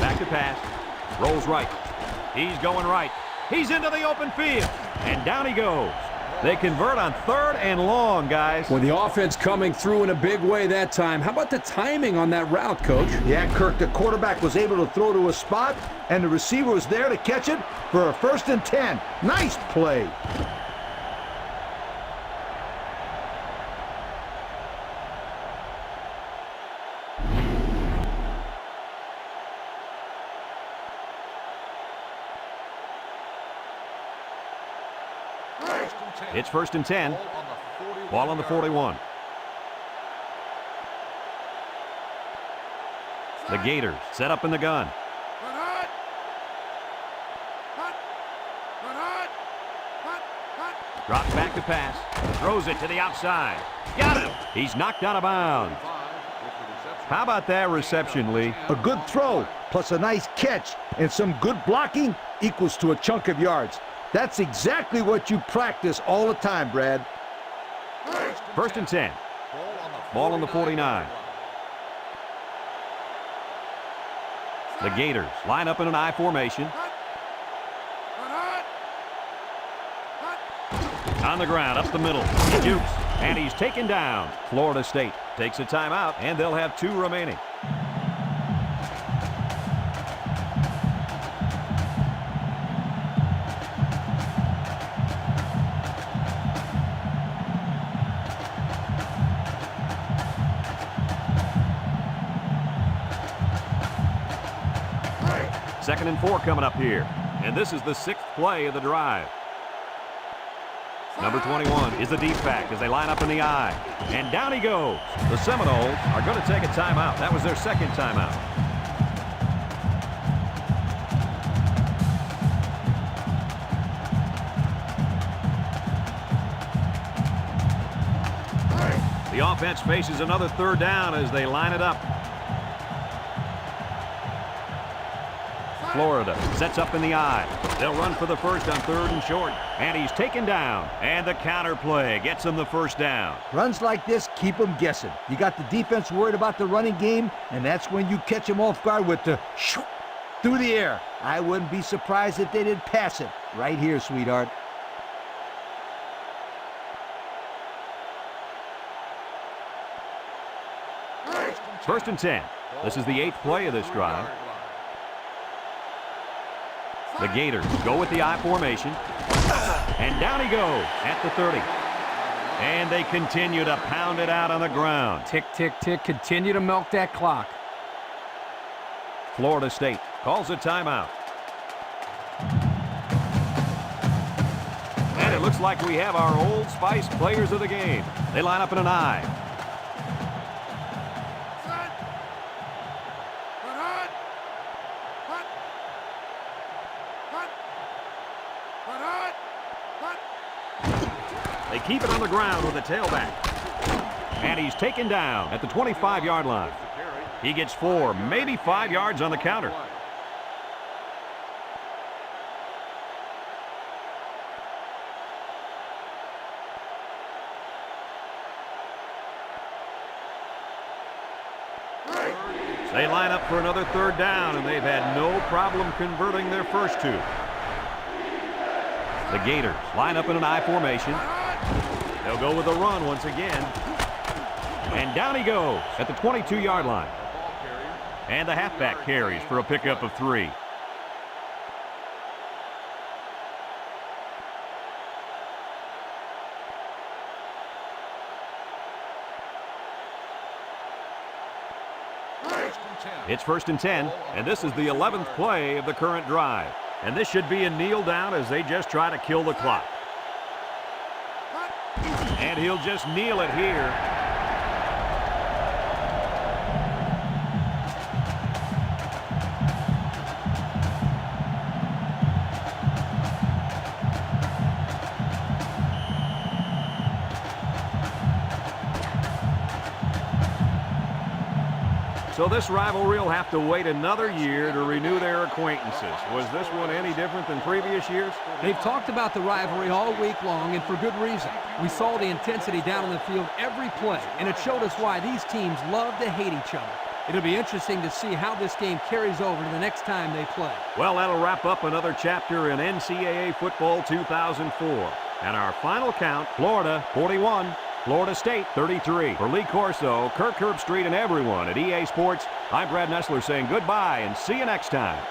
Back to pass. Rolls right. He's going right. He's into the open field. And down he goes. They convert on 3rd and long, guys. Well, the offense coming through in a big way that time. How about the timing on that route, Coach? Yeah, Kirk, the quarterback was able to throw to a spot, and the receiver was there to catch it for a 1st and 10. Nice play. It's 1st and 10. Ball on the 41. The Gators set up in the gun. Drops back to pass. Throws it to the outside. Got him. He's knocked out of bounds. How about that reception, Lee? A good throw, plus a nice catch, and some good blocking equals to a chunk of yards. That's exactly what you practice all the time, Brad. 1st and 10. Ball on the 49. The Gators line up in an I formation. On the ground, up the middle. He jukes, and he's taken down. Florida State takes a timeout, and they'll have 2 remaining. Second and 4 coming up here. And this is the 6th play of the drive. Number 21 is the deep back as they line up in the I. And down he goes. The Seminoles are going to take a timeout. That was their 2nd timeout. The offense faces another 3rd down as they line it up. Florida sets up in the I. They'll run for the 1st on 3rd and short. And he's taken down. And the counter play gets them the 1st down. Runs like this keep them guessing. You got the defense worried about the running game, and that's when you catch them off guard with the shoot through the air. I wouldn't be surprised if they didn't pass it. Right here, sweetheart. First and 10. This is the 8th play of this drive. The Gators go with the I formation. And down he goes at the 30. And they continue to pound it out on the ground. Tick, tick, tick. Continue to milk that clock. Florida State calls a timeout. And it looks like we have our Old Spice players of the game. They line up in an I. They keep it on the ground with a tailback. And he's taken down at the 25-yard line. He gets 4, maybe 5 yards on the counter. They line up for another 3rd down, and they've had no problem converting their first 2. The Gators line up in an I formation. They'll go with a run once again. And down he goes at the 22-yard line. And the halfback carries for a pickup of 3. It's 1st and 10, and this is the 11th play of the current drive. And this should be a kneel down as they just try to kill the clock. And he'll just kneel it here. So this rivalry will have to wait another year to renew their acquaintances. Was this one any different than previous years? They've talked about the rivalry all week long, and for good reason. We saw the intensity down on the field every play, and it showed us why these teams love to hate each other. It'll be interesting to see how this game carries over to the next time they play. Well, that'll wrap up another chapter in NCAA Football 2004. And our final count, Florida 41, Florida State 33. For Lee Corso, Kirk Herbstreit, and everyone at EA Sports, I'm Brad Nessler saying goodbye and see you next time.